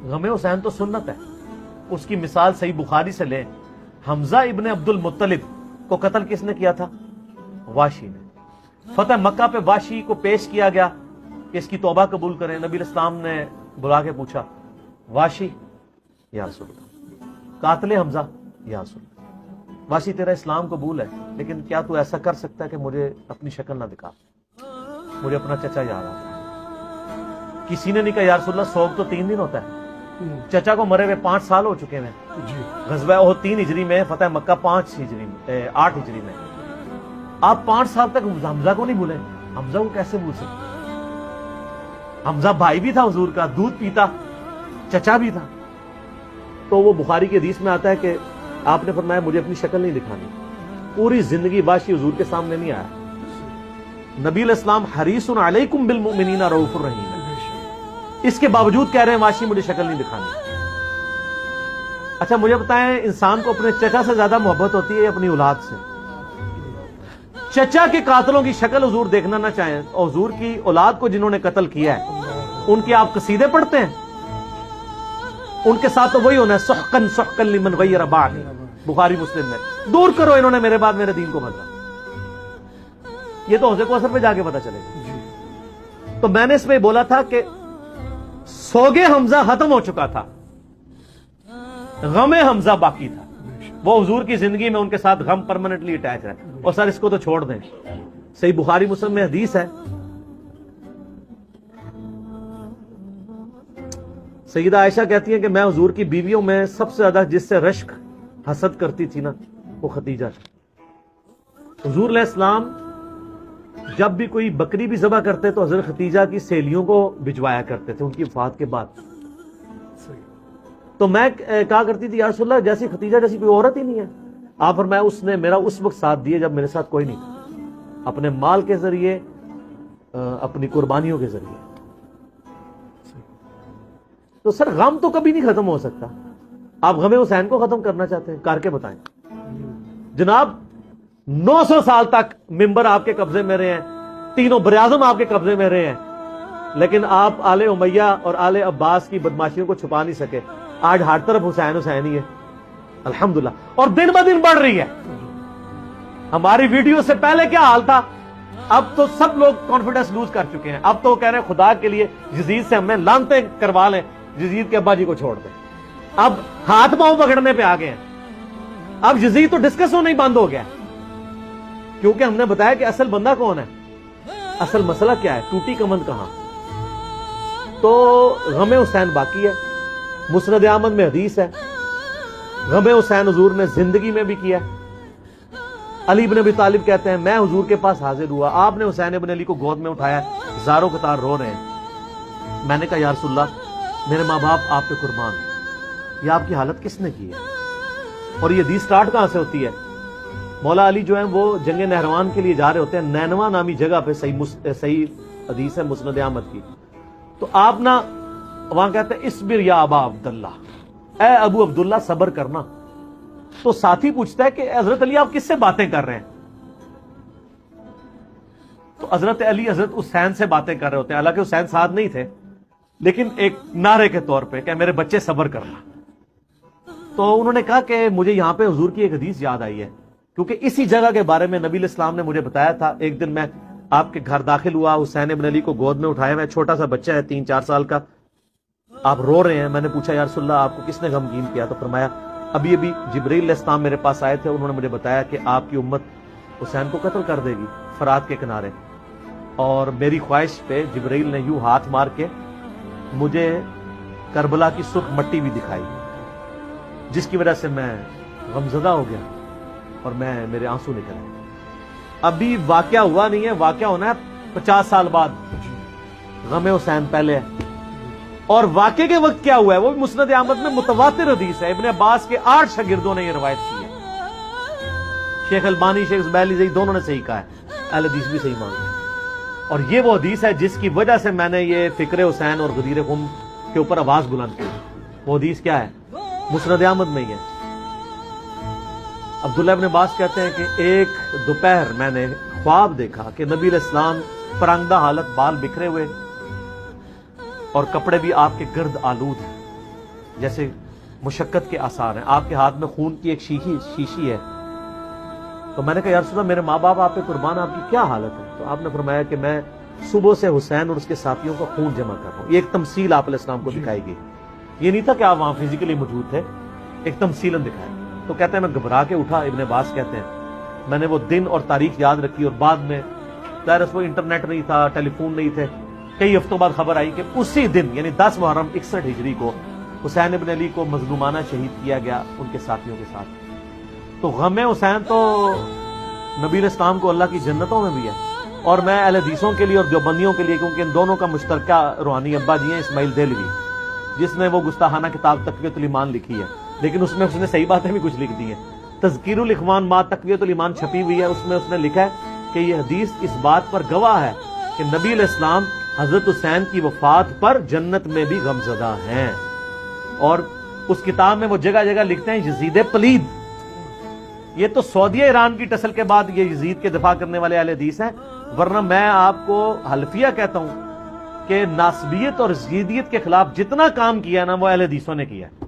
غم حسین تو سنت ہے. اس کی مثال صحیح بخاری سے لیں. حمزہ ابن عبد المطلب کو قتل کس نے کیا تھا؟ واشی نے. فتح مکہ پہ واشی کو پیش کیا گیا کہ اس کی توبہ قبول کریں. نبی الاسلام نے بلا کے پوچھا واشی یا رسول اللہ، قاتل حمزہ یا رسول اللہ، واشی تیرا اسلام قبول ہے لیکن کیا تو ایسا کر سکتا ہے کہ مجھے اپنی شکل نہ دکھا، مجھے اپنا چچا یاد آتا ہے. کسی نے نہیں کہا یا رسول اللہ سوگ تو 3 دن ہوتا ہے. چچا کو مرے ہوئے 5 سال ہو چکے ہیں. غزوہ احد 3 ہجری میں، فتح مکہ 8 ہجری میں. آپ 5 سال تک حمزہ کو نہیں بھولیں. حمزہ کو کیسے بھول سکتے؟ حمزہ بھائی بھی تھا حضور کا، دودھ پیتا، چچا بھی تھا. تو وہ بخاری کی حدیث میں آتا ہے کہ آپ نے فرمایا مجھے اپنی شکل نہیں دکھانی. پوری زندگی واشی حضور کے سامنے نہیں آیا. نبی الاسلام حریص علیکم بالمؤمنین رؤوف الرحیم ہے. اس کے باوجود کہہ رہے ہیں واشی مجھے شکل نہیں دکھانی. اچھا مجھے بتائیں، انسان کو اپنے چچا سے زیادہ محبت ہوتی ہے یا اپنی اولاد سے؟ چچا کے قاتلوں کی شکل حضور دیکھنا نہ چاہیں، اور حضور کی اولاد کو جنہوں نے قتل کیا ہے ان کے آپ قصیدے پڑھتے ہیں؟ ان کے ساتھ تو وہی ہونا ہے سحقن سحقن لمن غیر بعدی، بخاری مسلم میں. دور کرو انہوں نے میرے بعد میرے دین کو بدلا. یہ تو حوضے کوثر پہ جا کے پتا چلے گا. تو میں نے اس میں بولا تھا کہ سوگے حمزہ ختم ہو چکا تھا، غم حمزہ باقی تھا. وہ حضور کی زندگی میں ان کے ساتھ غم پرماننٹلی اٹیچ ہے. اور سر اس کو تو چھوڑ دیں، صحیح بخاری مسلم میں حدیث ہے، سیدہ عائشہ کہتی ہیں کہ میں حضور کی بیویوں میں سب سے زیادہ جس سے رشک حسد کرتی تھی نا وہ خدیجہ تھی. حضور علیہ السلام جب بھی کوئی بکری بھی ذبح کرتے تو حضرت خدیجہ کی سہیلیوں کو بھجوایا کرتے تھے ان کی وفات کے بعد. تو میں کہا کرتی تھی یا رسول اللہ جیسی خدیجہ جیسی کوئی عورت ہی نہیں ہے. آپ فرمایا اس نے میرا اس وقت ساتھ دیے جب میرے ساتھ کوئی نہیں تھا، اپنے مال کے ذریعے، اپنی قربانیوں کے ذریعے. تو سر غم تو کبھی نہیں ختم ہو سکتا. آپ غم حسین کو ختم کرنا چاہتے ہیں، کر کے بتائیں. جناب 900 سال تک ممبر آپ کے قبضے میں رہے ہیں، تینوں براعظم آپ کے قبضے میں رہے ہیں، لیکن آپ آل امیہ اور آل عباس کی بدماشیوں کو چھپا نہیں سکے. آج ہر طرف حسین حسین ہی ہے الحمدللہ، اور دن بہ دن بڑھ رہی ہے. ہماری ویڈیو سے پہلے کیا حال تھا، اب تو سب لوگ کانفیڈنس لوز کر چکے ہیں. اب تو کہہ رہے ہیں خدا کے لیے یزید سے ہمیں لعنتیں کروا لیں، یزید کے ابا جی کو چھوڑ دیں. اب ہاتھ پاؤں پکڑنے پہ آ گئے ہیں. اب یزید تو ڈسکس ہونا ہی بند ہو گیا، کیونکہ ہم نے بتایا کہ اصل بندہ کون ہے، اصل مسئلہ کیا ہے، ٹوٹی کمند کہاں. تو غم حسین باقی ہے. مسند احمد میں حدیث ہے غم حسین حضور نے زندگی میں بھی کیا. علی بن ابی طالب کہتے ہیں میں حضور کے پاس حاضر ہوا، آپ نے حسین ابن علی کو گود میں اٹھایا، زاروں قطار رو رہے ہیں. میں نے کہا یا رسول اللہ میرے ماں باپ آپ پہ قربان ہیں، یہ آپ کی حالت کس نے کی ہے؟ اور یہ حدیث سٹارٹ کہاں سے ہوتی ہے؟ مولا علی جو ہیں وہ جنگ نہروان کے لیے جا رہے ہوتے ہیں، نینوا نامی جگہ پہ. صحیح حدیث ہے مسند احمد کی. تو آپ نا وہاں کہتے ہیں اصبر یا ابا عبداللہ، اے ابو عبداللہ صبر کرنا. تو ساتھی پوچھتا ہے کہ حضرت علی آپ کس سے باتیں کر رہے ہیں؟ تو حضرت علی حضرت حسین سے باتیں کر رہے ہوتے ہیں، حالانکہ حسین ساتھ نہیں تھے، لیکن ایک نعرے کے طور پہ کہ میرے بچے صبر کرنا. تو انہوں نے کہا کہ مجھے یہاں پہ حضور کی ایک حدیث یاد آئی ہے، کیونکہ اسی جگہ کے بارے میں نبی الاسلام نے مجھے بتایا تھا. ایک دن میں آپ کے گھر داخل ہوا، حسین ابن علی کو گود میں اٹھایا ہوا، چھوٹا سا بچہ ہے 3-4 سال کا، آپ رو رہے ہیں. میں نے پوچھا یا رسول اللہ آپ کو کس نے غمگین کیا؟ تو فرمایا ابھی جبرائیل علیہ السلام میرے پاس آئے تھے، انہوں نے مجھے بتایا کہ آپ کی امت حسین کو قتل کر دے گی فرات کے کنارے. اور میری خواہش پہ جبرائیل نے یوں ہاتھ مار کے مجھے کربلا کی سرخ مٹی بھی دکھائی، جس کی وجہ سے میں غمزدہ ہو گیا اور میرے آنسو نکل آئے. ابھی واقعہ ہوا نہیں ہے، واقعہ ہونا ہے 50 سال بعد. غم حسین پہلے ہے. اور واقعے کے وقت کیا ہوا ہے وہ بھی مسند احمد میں متواتر حدیث ہے. ابن عباس کے 8 شاگردوں نے یہ روایت کی ہے. شیخ البانی، شیخ زبیلی زئی دونوں نے صحیح کہا ہے، اہل حدیث بھی صحیح مانتے ہیں. اور یہ وہ حدیث ہے جس کی وجہ سے میں نے یہ فکر حسین اور غدیر خم کے اوپر آواز بلند کی. وہ حدیث کیا ہے؟ مسند احمد میں ہی ہے. عبداللہ ابن عباس کہتے ہیں کہ ایک دوپہر میں نے خواب دیکھا کہ نبی علیہ السلام پرانگدہ حالت، بال بکھرے ہوئے اور کپڑے بھی آپ کے گرد آلود ہیں. جیسے مشقت کے آثار ہیں. آپ کے ہاتھ میں خون کی ایک شیشی ہے. تو میں نے کہا یا رسول اللہ میرے ماں باپ آپ پہ قربان، آپ کی کیا حالت ہے؟ تو آپ نے فرمایا کہ میں صبح سے حسین اور اس کے ساتھیوں کا خون جمع کر رہا ہوں. یہ ایک تمثیل آپ علیہ السلام کو دکھائی گئی. یہ نہیں تھا کہ آپ وہاں فزیکلی موجود تھے، ایک تمثیلاً دکھایا. تو کہتے ہیں میں گھبرا کے اٹھا، ابن عباس کہتے ہیں میں نے وہ دن اور تاریخ یاد رکھی، اور بعد میں ظاہر اس وہ انٹرنیٹ نہیں تھا، ٹیلی فون نہیں تھے. کئی ہفتوں بعد خبر آئی کہ اسی دن یعنی 10 محرم 61 ہجری کو حسین ابن علی کو مظلومانہ شہید کیا گیا ان کے ساتھیوں کے ساتھ. تو غم حسین تو نبی علیہ السلام کو اللہ کی جنتوں میں بھی ہے، اور میں اہل حدیثوں کے لیے اور دیوبندیوں کے لیے، کیونکہ ان دونوں کا مشترکہ روحانی ابا جی ہیں اسماعیل دہلوی، جس نے وہ گستاخانہ کتاب تقویۃ الایمان لکھی ہے، لیکن اس میں اس نے صحیح باتیں بھی کچھ لکھ دی ہیں. تذکیر الاخوان ما تقویۃ الایمان چھپی ہوئی ہے، اس میں اس نے لکھا ہے کہ یہ حدیث اس بات پر گواہ ہے کہ نبی علیہ السلام حضرت حسین کی وفات پر جنت میں بھی غمزدہ ہیں. اور اس کتاب میں وہ جگہ جگہ لکھتے ہیں یزید پلید. یہ تو سعودیہ ایران کی ٹسل کے بعد یہ یزید کے دفاع کرنے والے اہل حدیث ہیں، ورنہ میں آپ کو حلفیہ کہتا ہوں کہ ناسبیت اور یزیدیت کے خلاف جتنا کام کیا نا وہ اہل حدیثوں نے کیا ہے.